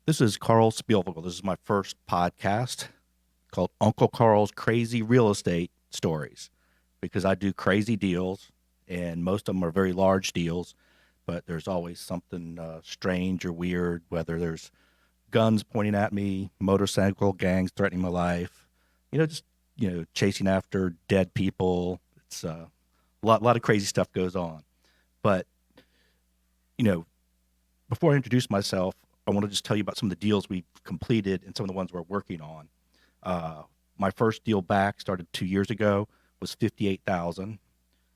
This is Karl Spielvogel. This is my first podcast called Uncle Karl's Crazy Real Estate Stories because I do crazy deals, and most of them are very large deals, but there's always something strange or weird, whether there's guns pointing at me, motorcycle gangs threatening my life, just, chasing after dead people. It's a lot of crazy stuff goes on. But, before I introduce myself, I want to just tell you about some of the deals we've completed and some of the ones we're working on. My first deal back started 2 years ago, was $58,000.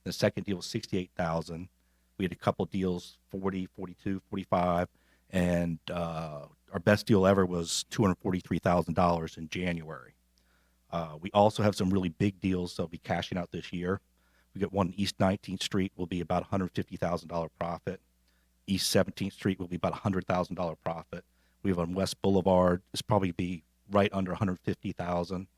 The second deal was $68,000. We had a couple deals, 40, 42, 45, and our best deal ever was $243,000 in January. We also have some really big deals that'll be cashing out this year. We got one East 19th Street will be about $150,000 profit. East 17th Street will be about $100,000 profit. We have on West Boulevard, it's probably be right under $150,000.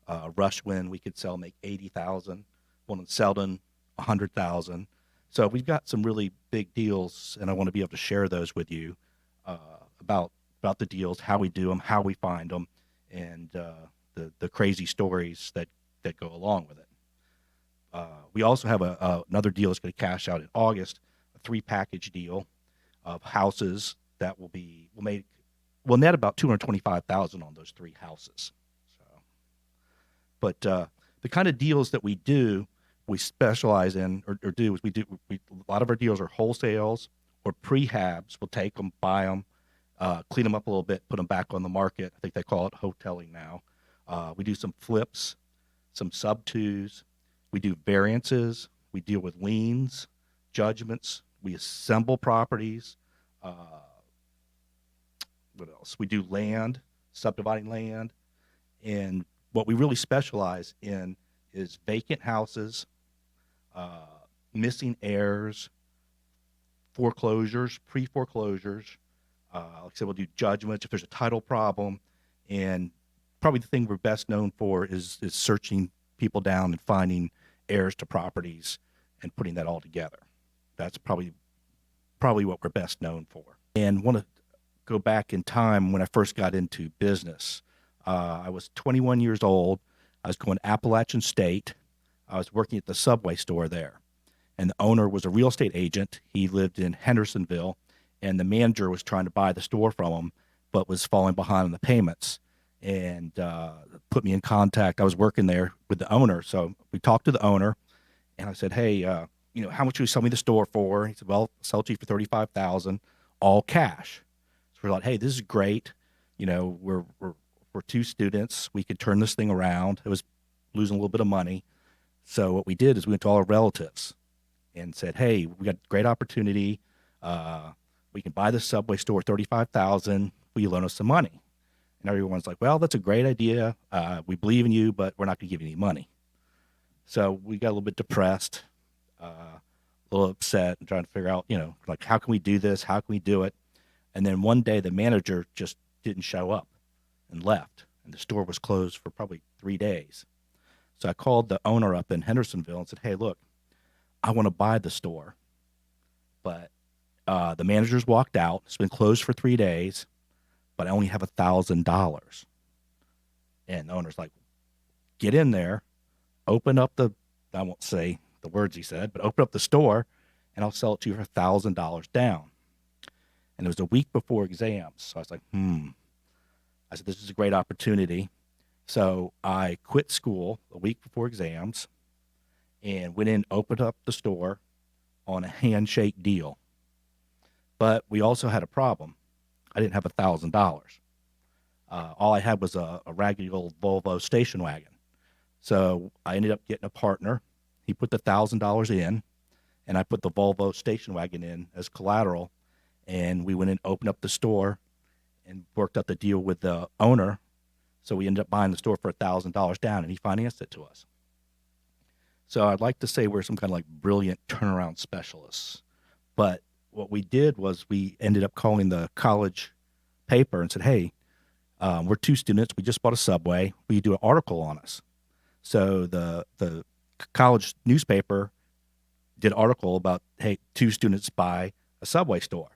Rushwind, we could sell, make $80,000. One in Selden, $100,000. So we've got some really big deals, and I want to be able to share those with you about the deals, how we do them, how we find them, and the crazy stories that go along with it. We also have another deal that's going to cash out in August, a 3-package deal of houses that will net about $225,000 on those 3 houses. But the kind of deals that we do, we specialize in or do is a lot of our deals are wholesales or prehabs. We'll take them, buy them, clean them up a little bit, put them back on the market. I think they call it hoteling now. We do some flips, some sub-twos. We do variances. We deal with liens, judgments. We assemble properties. What else? We do land, subdividing land. And what we really specialize in is vacant houses, missing heirs, foreclosures, pre-foreclosures. Like I said, we'll do judgments if there's a title problem. And probably the thing we're best known for is searching people down and finding heirs to properties and putting that all together. That's probably what we're best known for. And want to go back in time when I first got into business. I was 21 years old. I was going to Appalachian State. I was working at the Subway store there. And the owner was a real estate agent. He lived in Hendersonville. And the manager was trying to buy the store from him, but was falling behind on the payments. And put me in contact. I was working there with the owner. So we talked to the owner. And I said, hey, how much will you sell me the store for? He said, well, I'll sell it to you for $35,000, all cash. So we're like, hey, this is great. We're 2 students. We could turn this thing around. It was losing a little bit of money. So what we did is we went to all our relatives and said, hey, we got a great opportunity. We can buy the Subway store, $35,000. Will you loan us some money? And everyone's like, well, that's a great idea. We believe in you, but we're not going to give you any money. So we got a little bit depressed, a little upset, and trying to figure out, how can we do this? How can we do it? And then one day the manager just didn't show up and left. And the store was closed for probably 3 days. So I called the owner up in Hendersonville and said, hey, look, I want to buy the store. But the manager's walked out. It's been closed for 3 days, but I only have $1,000. And the owner's like, get in there, open up I won't say the words he said, but open up the store, and I'll sell it to you for $1,000 down. And it was a week before exams. So I was like, I said, this is a great opportunity. So I quit school a week before exams and went in, opened up the store on a handshake deal. But we also had a problem. I didn't have $1,000. All I had was a raggedy old Volvo station wagon. So I ended up getting a partner. He put the $1,000 in, and I put the Volvo station wagon in as collateral. And we went in, opened up the store, and worked out the deal with the owner. So we ended up buying the store for $1,000 down, and he financed it to us. So I'd like to say we're some kind of like brilliant turnaround specialists. But what we did was we ended up calling the college paper and said, hey, we're 2 students. We just bought a Subway. Will you do an article on us? So the college newspaper did an article about, hey, 2 students buy a Subway store.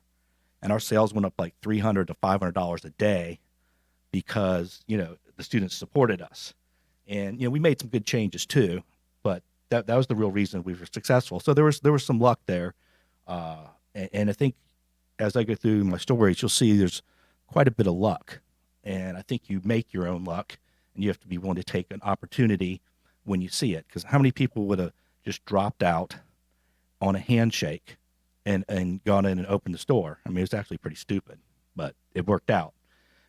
and our sales went up like $300 to $500 a day because, the students supported us. And, we made some good changes too, but that was the real reason we were successful. So there was some luck there. And I think as I go through my stories, you'll see there's quite a bit of luck. And I think you make your own luck, and you have to be willing to take an opportunity when you see it. Because how many people would have just dropped out on a handshake and gone in and opened the store? I mean, it was actually pretty stupid, but it worked out.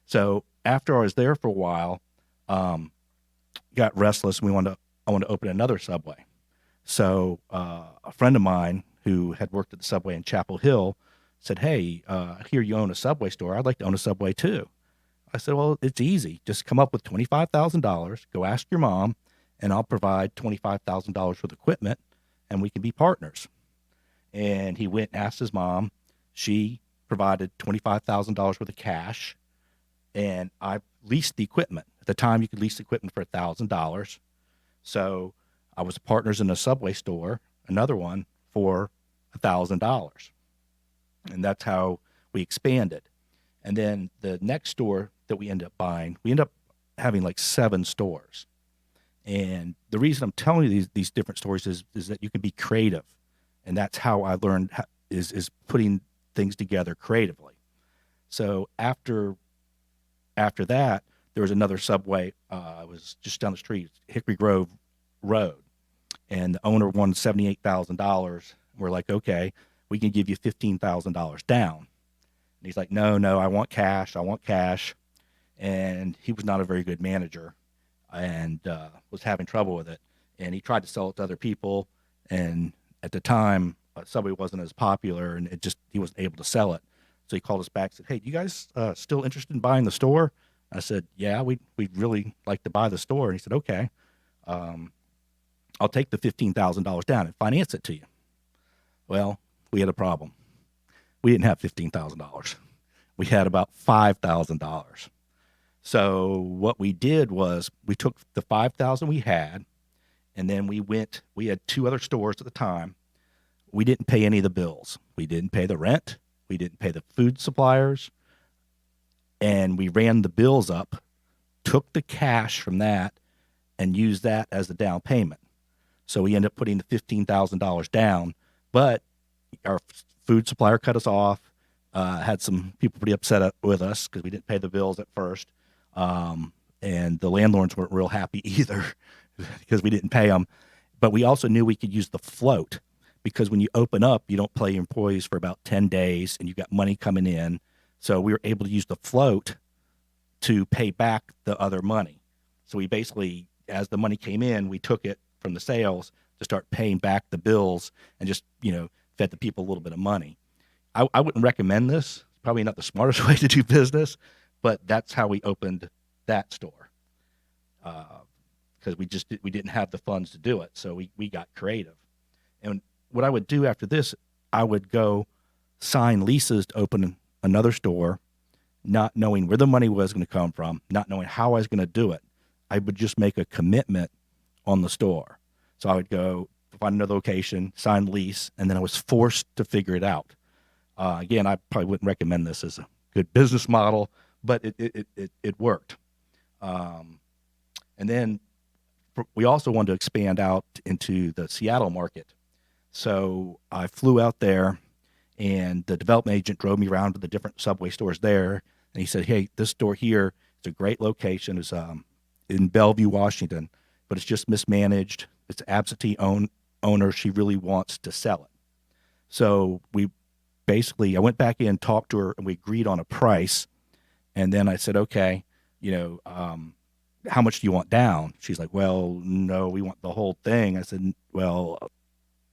So after I was there for a while, got restless, and I wanted to open another Subway. So a friend of mine who had worked at the Subway in Chapel Hill said, "Hey, I hear you own a Subway store. I'd like to own a Subway too." I said, "Well, it's easy. Just come up with $25,000, go ask your mom, and I'll provide $25,000 worth of equipment, and we can be partners." And he went and asked his mom. She provided $25,000 worth of cash, and I leased the equipment. At the time, you could lease the equipment for $1,000. So I was partners in a Subway store, another one for $1,000. And that's how we expanded. And then the next store that we ended up buying, we ended up having like 7 stores. And the reason I'm telling you these different stories is that you can be creative. And that's how I learned is putting things together creatively. So after that, there was another Subway. It was just down the street, Hickory Grove Road. And the owner wanted $78,000. We're like, okay, we can give you $15,000 down. And he's like, no, I want cash. And he was not a very good manager and was having trouble with it. And he tried to sell it to other people. And at the time, Subway wasn't as popular, and he wasn't able to sell it. So he called us back and said, "Hey, do you guys still interested in buying the store?" I said, "Yeah, we'd really like to buy the store." And he said, "Okay, I'll take the $15,000 down and finance it to you." Well, we had a problem. We didn't have $15,000. We had about $5,000. So what we did was we took the $5,000 we had, and then we had 2 other stores at the time. We didn't pay any of the bills. We didn't pay the rent. We didn't pay the food suppliers. And we ran the bills up, took the cash from that, and used that as the down payment. So we ended up putting the $15,000 down, but our food supplier cut us off, had some people pretty upset with us because we didn't pay the bills at first. And the landlords weren't real happy either because we didn't pay them. But we also knew we could use the float, because when you open up, you don't pay your employees for about 10 days and you got money coming in. So we were able to use the float to pay back the other money. So we basically, as the money came in, we took it from the sales to start paying back the bills and just, fed the people a little bit of money. I wouldn't recommend this. It's probably not the smartest way to do business, but that's how we opened that store. Because we didn't have the funds to do it. So we got creative. And what I would do after this, I would go sign leases to open another store, not knowing where the money was going to come from, not knowing how I was going to do it. I would just make a commitment on the store. So I would go find another location, sign lease, and then I was forced to figure it out. Again, I probably wouldn't recommend this as a good business model, but it worked. And then we also wanted to expand out into the Seattle market. So I flew out there, and the development agent drove me around to the different Subway stores there. And he said, "Hey, this store here, it's a great location. It's in Bellevue, Washington, but it's just mismanaged. It's absentee owner. She really wants to sell it." So I went back in, talked to her, and we agreed on a price. And then I said, "Okay, how much do you want down?" She's like, "Well, no, we want the whole thing." I said, "Well,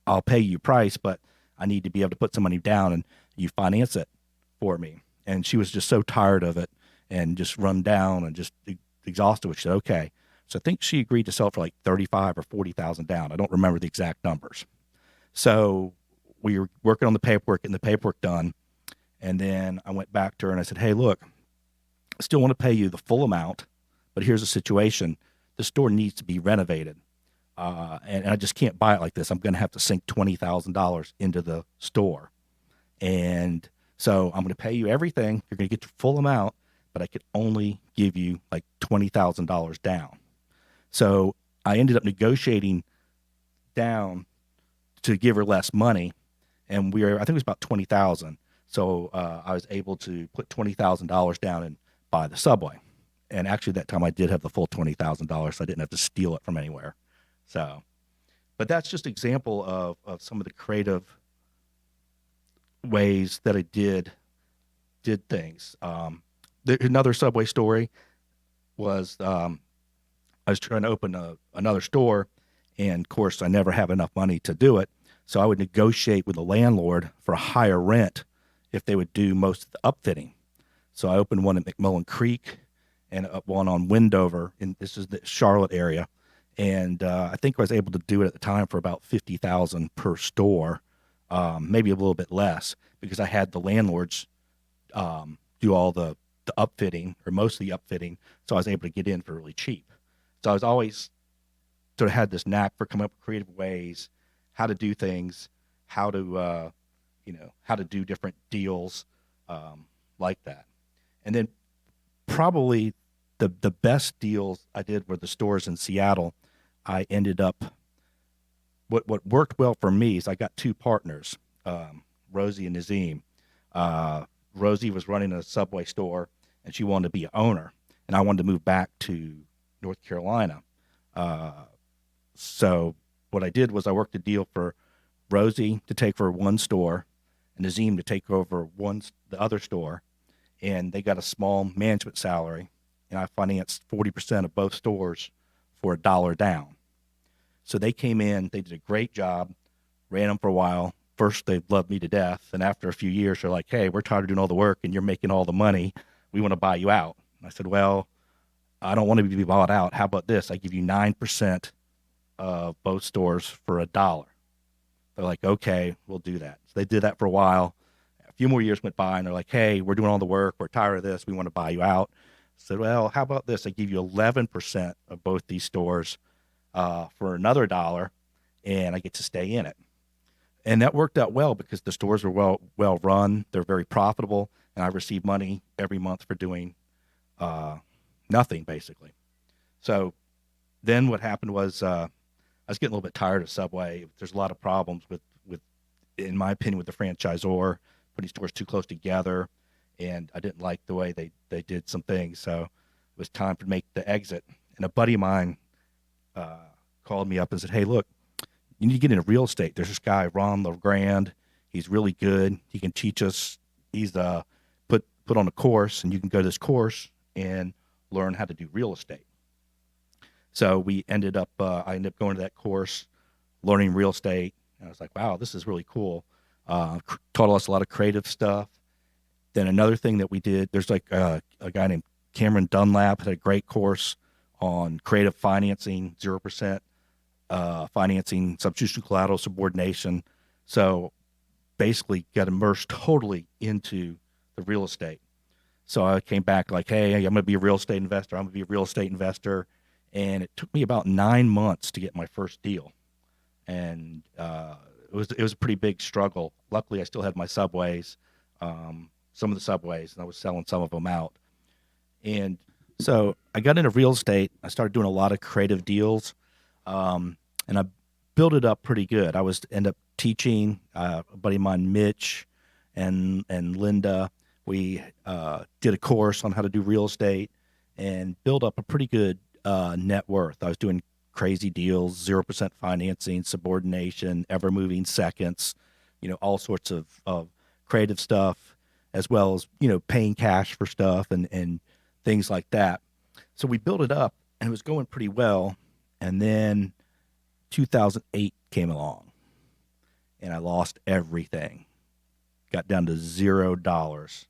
I'll pay you price, but I need to be able to put some money down, and you finance it for me." And she was just so tired of it and just run down and just exhausted. She said, "Okay." So I think she agreed to sell it for like $35,000 or $40,000 down. I don't remember the exact numbers. So we were working on the paperwork, getting the paperwork done. And then I went back to her and I said, "Hey, look, I still want to pay you the full amount, but here's the situation. The store needs to be renovated. And I just can't buy it like this. I'm going to have to sink $20,000 into the store." And So I'm going to pay you everything. You're going to get your full amount, but I could only give you like $20,000 down. So I ended up negotiating down to give her less money, and I think it was about 20,000. So I was able to put $20,000 down and buy the Subway. And actually, that time I did have the full $20,000, so I didn't have to steal it from anywhere. So, but that's just an example of some of the creative ways that I did things. Another Subway story was I was trying to open another store, and of course I never have enough money to do it. So I would negotiate with the landlord for a higher rent if they would do most of the upfitting. So I opened one at McMullen Creek and one on Wendover, and this is the Charlotte area. And I think I was able to do it at the time for about $50,000 per store, maybe a little bit less, because I had the landlords do all the upfitting, or most of the upfitting, so I was able to get in for really cheap. So I was always sort of had this knack for coming up with creative ways, how to do things, how to do different deals like that. And then probably the best deals I did were the stores in Seattle. I ended up, what worked well for me is I got two partners, Rosie and Nazim. Rosie was running a Subway store, and she wanted to be an owner, and I wanted to move back to North Carolina. So what I did was I worked a deal for Rosie to take over one store and Nazim to take over the other store, and they got a small management salary, and I financed 40% of both stores for $1 down. So they came in, they did a great job, ran them for a while. First, they loved me to death, and after a few years, they're like, hey, we're tired of doing all the work, and you're making all the money. We want to buy you out. And I said, well, I don't want to be bought out. How about this? I give you 9% of both stores for $1. They're like, okay, we'll do that. So they did that for a while. A few more years went by, and they're like, hey, we're doing all the work. We're tired of this. We want to buy you out. I said, well, how about this? I give you 11% of both these stores for another $1, and I get to stay in it. And that worked out well because the stores were well run. They're very profitable, and I received money every month for doing nothing, basically. So then what happened was I was getting a little bit tired of Subway. There's a lot of problems with in my opinion, with the franchisor, putting stores too close together, and I didn't like the way they did some things. So it was time to make the exit. And a buddy of mine called me up and said, hey, look, you need to get into real estate. There's this guy, Ron LeGrand. He's really good. He can teach us. He's put on a course, and you can go to this course and learn how to do real estate. So I ended up going to that course, learning real estate. And I was like, wow, this is really cool. Taught us a lot of creative stuff. Then another thing that we did, there's like a guy named Cameron Dunlap had a great course on creative financing, 0% financing, substitution collateral, subordination. So basically got immersed totally into the real estate. So I came back like, hey, I'm going to be a real estate investor. I'm going to be a real estate investor. And it took me about 9 months to get my first deal. And it was a pretty big struggle. Luckily, I still had my Subways, some of the Subways, and I was selling some of them out. And so I got into real estate. I started doing a lot of creative deals, and I built it up pretty good. I end up teaching a buddy of mine, Mitch, and Linda. We did a course on how to do real estate and built up a pretty good net worth. I was doing crazy deals, 0% financing, subordination, ever moving seconds, all sorts of creative stuff, as well as, paying cash for stuff and things like that. So we built it up, and it was going pretty well. And then 2008 came along, and I lost everything. Got down to $0.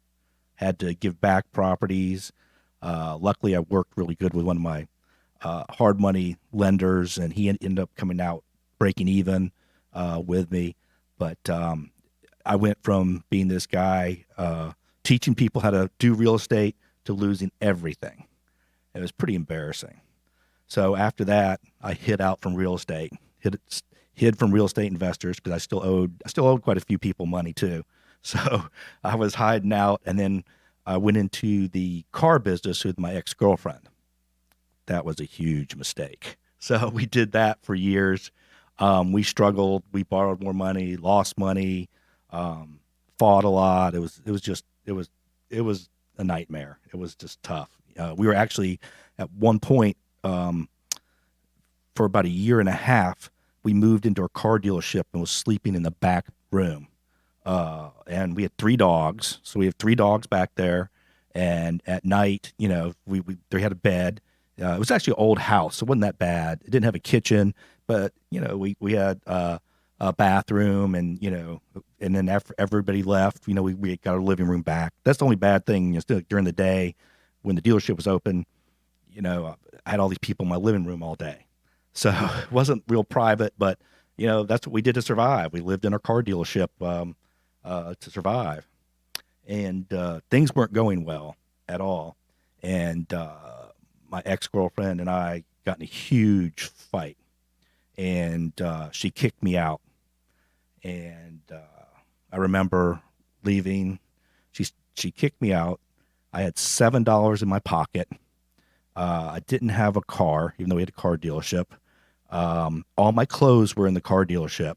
Had to give back properties. Luckily, I worked really good with one of my hard money lenders, and he ended up coming out breaking even with me. But I went from being this guy teaching people how to do real estate to losing everything. It was pretty embarrassing. So after that, I hid out from real estate, hid from real estate investors because I still owed quite a few people money too. So I was hiding out, and then I went into the car business with my ex-girlfriend. That was a huge mistake. So we did that for years. We struggled. We borrowed more money, lost money, um, fought a lot. It was a nightmare. It was just tough. We were actually at one point, for about a year and a half, we moved into a car dealership and was sleeping in the back room. And we had 3 dogs, so we have 3 dogs back there. And at night, they had a bed. It was actually an old house, so it wasn't that bad. It didn't have a kitchen, but we had a bathroom, and then after everybody left, we got our living room back. That's the only bad thing. Still during the day, when the dealership was open, I had all these people in my living room all day, so it wasn't real private. But that's what we did to survive. We lived in our car dealership to survive, and things weren't going well at all. And my ex-girlfriend and I got in a huge fight, and she kicked me out. And I remember leaving. She kicked me out. I had $7 in my pocket. I didn't have a car, even though we had a car dealership. All my clothes were in the car dealership.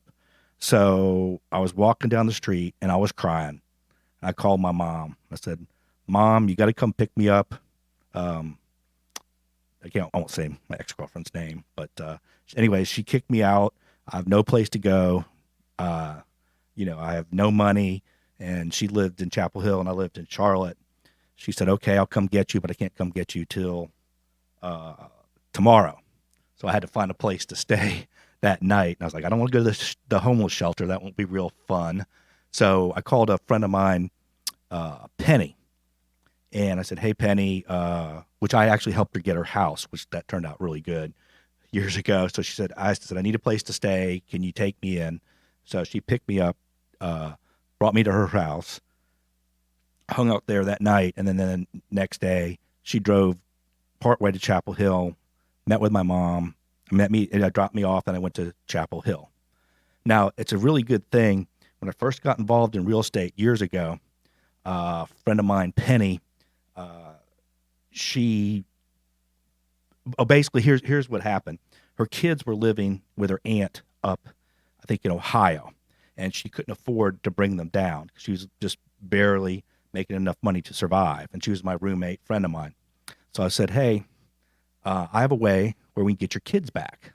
So I was walking down the street, and I was crying. I called my mom. I said, "Mom, you got to come pick me up." I won't say my ex-girlfriend's name, but anyway, she kicked me out. I have no place to go. I have no money, and she lived in Chapel Hill, and I lived in Charlotte. She said, "Okay, I'll come get you, but I can't come get you till tomorrow." So I had to find a place to stay that night. And I was like, I don't want to go to the homeless shelter. That won't be real fun. So I called a friend of mine, Penny, and I said, "Hey, Penny," which I actually helped her get her house, which that turned out really good years ago. So I said, "I need a place to stay. Can you take me in?" So she picked me up, brought me to her house, hung out there that night. And then the next day she drove partway to Chapel Hill, met with my mom, dropped me off, and I went to Chapel Hill. Now, it's a really good thing. When I first got involved in real estate years ago, a friend of mine, Penny, basically, here's what happened. Her kids were living with her aunt up, I think, in Ohio, and she couldn't afford to bring them down. She was just barely making enough money to survive, and she was my roommate, friend of mine. So I said, "Hey, I have a way where we can get your kids back."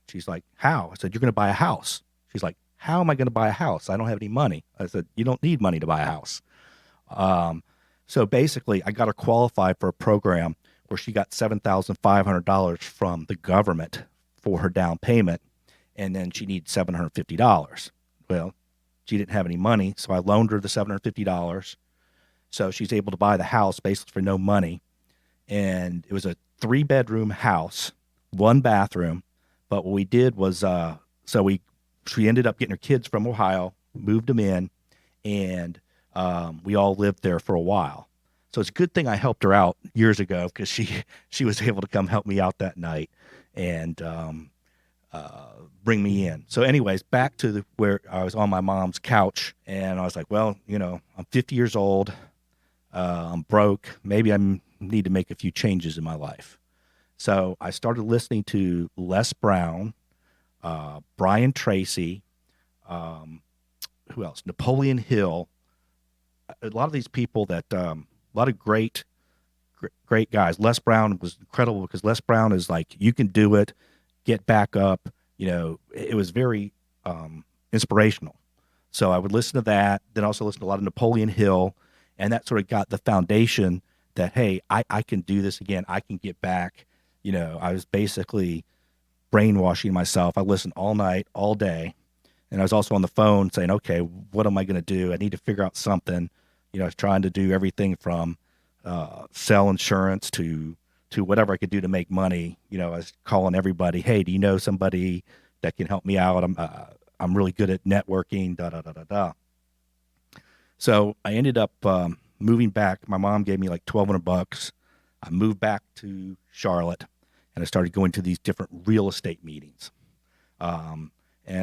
She's like, "How?" I said, "You're going to buy a house." She's like, "How am I going to buy a house? I don't have any money." I said, "You don't need money to buy a house." So basically, I got her qualified for a program where she got $7,500 from the government for her down payment, and then she needs $750. Well, she didn't have any money, so I loaned her the $750. So she's able to buy the house basically for no money. And it was a 3-bedroom house, 1 bathroom. But what we did was, she ended up getting her kids from Ohio, moved them in, and we all lived there for a while. So it's a good thing I helped her out years ago, because she was able to come help me out that night and bring me in. So anyways, back to where I was on my mom's couch, and I was like, well, I'm 50 years old. I'm broke. Maybe I need to make a few changes in my life. So I started listening to Les Brown, Brian Tracy, who else? Napoleon Hill. A lot of these people that, a lot of great guys. Les Brown was incredible, because Les Brown is like, you can do it, get back up. It was very inspirational. So I would listen to that. Then also listen to a lot of Napoleon Hill. And that sort of got the foundation that, hey, I can do this again. I can get back. I was basically brainwashing myself. I listened all night, all day. And I was also on the phone saying, okay, what am I going to do? I need to figure out something. I was trying to do everything from sell insurance to whatever I could do to make money. I was calling everybody, hey, do you know somebody that can help me out? I'm really good at networking, da-da-da-da-da. So I ended up moving back. My mom gave me like $1,200. I moved back to Charlotte, and I started going to these different real estate meetings. And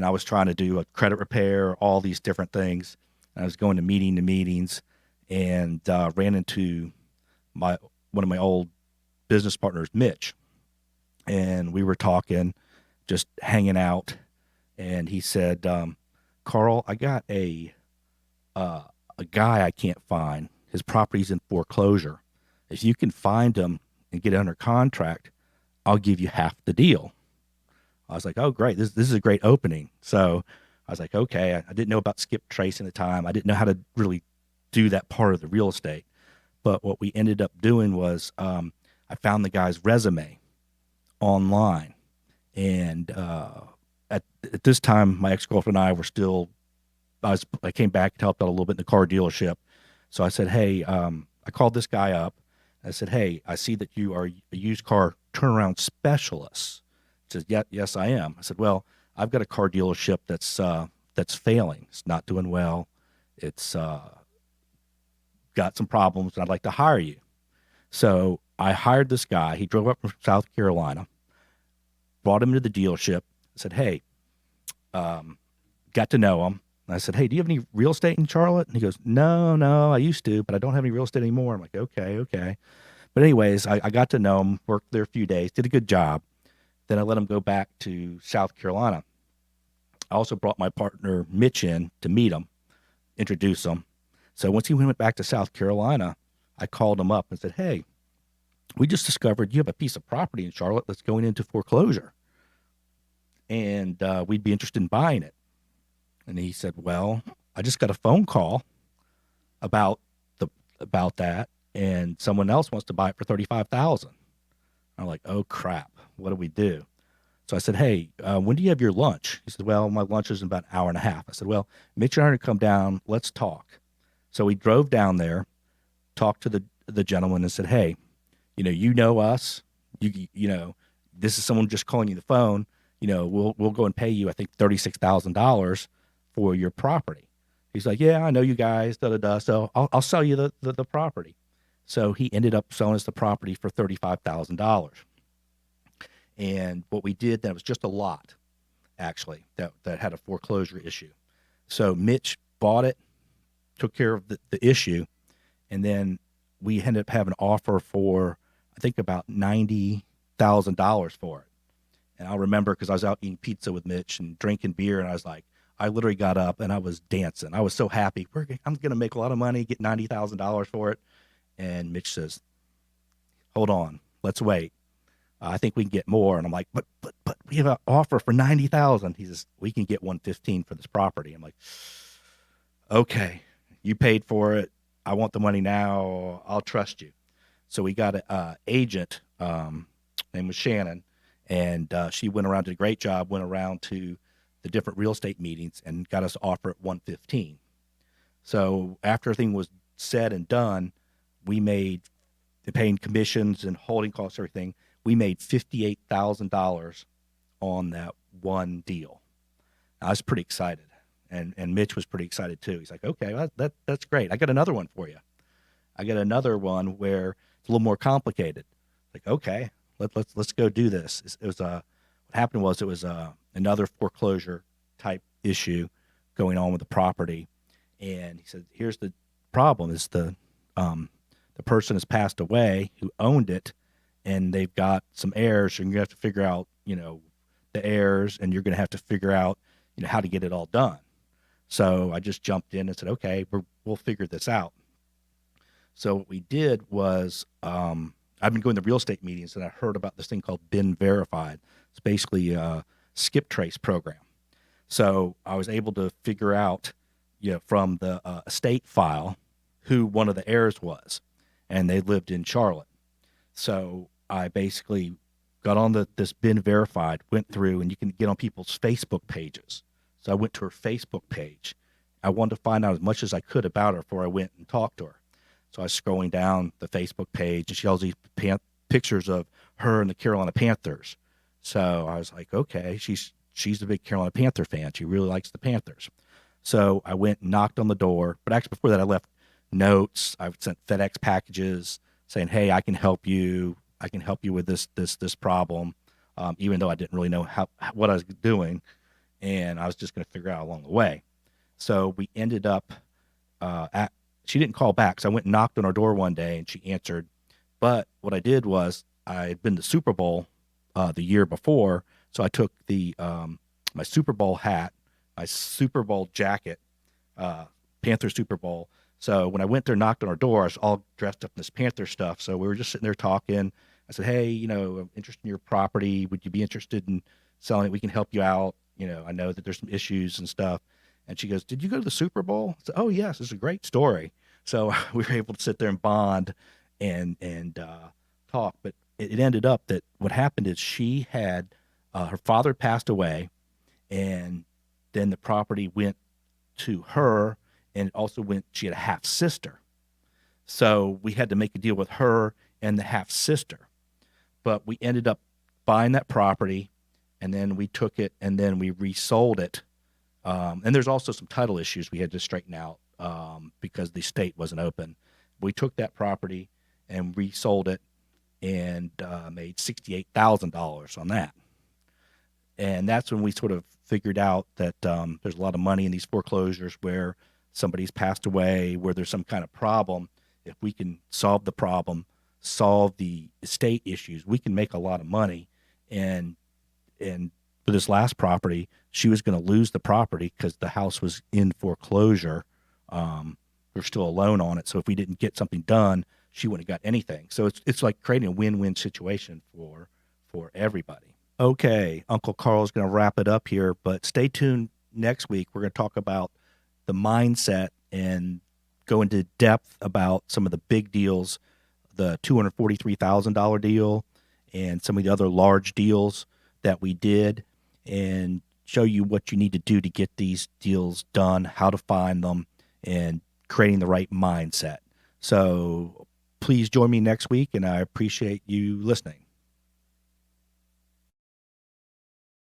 I was trying to do a credit repair, all these different things. And I was going to meetings, and ran into one of my old business partners, Mitch, and we were talking, just hanging out, and he said, "Karl, I got a guy I can't find. His property's in foreclosure. If you can find him and get it under contract, I'll give you half the deal." I was like, "Oh, great. This is a great opening." So I was like, okay. I didn't know about skip tracing at the time. I didn't know how to really do that part of the real estate. But what we ended up doing was I found the guy's resume online. And at this time, my ex-girlfriend and I were still, I came back and helped out a little bit in the car dealership. So I said, hey, I called this guy up. I said, hey, I see that you are a used car turnaround specialist. He says, yeah, yes, I am. I said, well, I've got a car dealership that's failing. It's not doing well. It's got some problems, and I'd like to hire you. So I hired this guy. He drove up from South Carolina, brought him to the dealership. I said, hey, got to know him. And I said, hey, do you have any real estate in Charlotte? And he goes, no, I used to, but I don't have any real estate anymore. I'm like, okay. But anyways, I got to know him, worked there a few days, did a good job. Then I let him go back to South Carolina. I also brought my partner Mitch in to meet him, introduce him. So once he went back to South Carolina, I called him up and said, hey, we just discovered you have a piece of property in Charlotte that's going into foreclosure, and we'd be interested in buying it. And he said, well, I just got a phone call about that, and someone else wants to buy it for $35,000. I'm like, oh crap, what do we do? So I said, hey, when do you have your lunch? He said, well, my lunch is in about an hour and a half. I said, well, Mitch and I are going to come down. Let's talk. So we drove down there, talked to the gentleman, and said, hey, you know us. You know, this is someone just calling you the phone. We'll go and pay you, I think, $36,000 for your property. He's like, yeah, I know you guys, da-da-da. So I'll sell you the property. So he ended up selling us the property for $35,000. And what we did, that was just a lot, actually, that had a foreclosure issue. So Mitch bought it, took care of the issue, and then we ended up having an offer for, I think, about $90,000 for it. And I'll remember because I was out eating pizza with Mitch and drinking beer, and I was like, I literally got up and I was dancing. I was so happy. I'm going to make a lot of money, get $90,000 for it. And Mitch says, hold on, let's wait. I think we can get more. And I'm like, but we have an offer for $90,000. He says, we can get $115 for this property. I'm like, okay, you paid for it. I want the money now. I'll trust you. So we got an agent, name was Shannon, and she went around, did a great job, went around to the different real estate meetings and got us to offer at $115. So after everything was said and done, we made, paying commissions and holding costs, everything, we made $58,000 on that one deal. I was pretty excited, and Mitch was pretty excited too. He's like, okay, well, that's great. I got another one for you. I got another one where it's a little more complicated. Like, okay, let's go do this. It was what happened was it was another foreclosure type issue going on with the property, and he said, here's the problem: is the person has passed away who owned it, and they've got some heirs, and you have to figure out, the heirs, and you're going to have to figure out, how to get it all done. So I just jumped in and said, okay, we'll figure this out. So what we did was, I've been going to real estate meetings, and I heard about this thing called Been Verified. It's basically a skip trace program. So I was able to figure out, from the estate file who one of the heirs was, and they lived in Charlotte. So I basically got on this Been Verified, went through, and you can get on people's Facebook pages. So I went to her Facebook page. I wanted to find out as much as I could about her before I went and talked to her. So I was scrolling down the Facebook page, and she has these pictures of her and the Carolina Panthers. So I was like, okay, she's a big Carolina Panther fan. She really likes the Panthers. So I went and knocked on the door. But actually before that, I left notes. I sent FedEx packages saying, hey, I can help you. I can help you with this problem, even though I didn't really know what I was doing. And I was just going to figure out along the way. So we ended up She didn't call back, so I went and knocked on her door one day, and she answered. But what I did was I had been to Super Bowl the year before, so I took the my Super Bowl hat, my Super Bowl jacket, Panther Super Bowl. So when I went there, knocked on her door, I was all dressed up in this Panther stuff. So we were just sitting there talking. I said, "Hey, I'm interested in your property. Would you be interested in selling it? We can help you out. I know that there's some issues and stuff." And she goes, "Did you go to the Super Bowl?" I said, "Oh yes, it's a great story." So we were able to sit there and bond and talk. But it ended up that what happened is she had her father passed away, and then the property went to her, and it also went. She had a half sister, so we had to make a deal with her and the half sister. But we ended up buying that property, and then we took it, and then we resold it. And there's also some title issues we had to straighten out because the state wasn't open. We took that property and resold it and made $68,000 on that. And that's when we sort of figured out that there's a lot of money in these foreclosures where somebody's passed away, where there's some kind of problem. If we can solve the problem, solve the estate issues, we can make a lot of money. And for this last property, she was going to lose the property because the house was in foreclosure. There's still a loan on it. So if we didn't get something done, she wouldn't have got anything. So it's like creating a win-win situation for everybody. Okay, Uncle Karl is going to wrap it up here, but stay tuned next week. We're going to talk about the mindset and go into depth about some of the big deals, the $243,000 deal and some of the other large deals that we did, and show you what you need to do to get these deals done, how to find them, and creating the right mindset. So please join me next week, and I appreciate you listening.